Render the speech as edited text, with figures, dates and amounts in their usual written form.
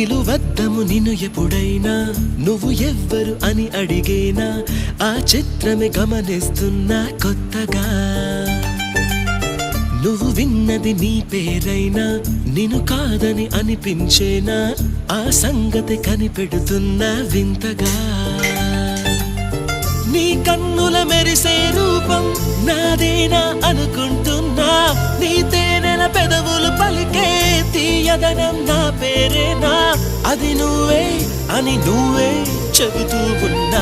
పిలువద్దము నిన్ను ఎప్పుడైనా నువ్వు ఎవ్వరు అని అడిగేనా ఆ చిత్రమే గమనిస్తున్నా కొత్తగా నువ్వు విన్నది నీ పేరైనా నిన్ను కాదని అనిపించేనా ఆ సంగతి కనిపెడుతున్నా వింతగా నీ కన్నుల మెరిసే రూపం నాదేనా అనుకుంటున్నా నీ తేనెల పెదవులు పలికే తీయదనం నా పేరేనా అది నువ్వే అని నువ్వే చెబుతూ ఉన్నా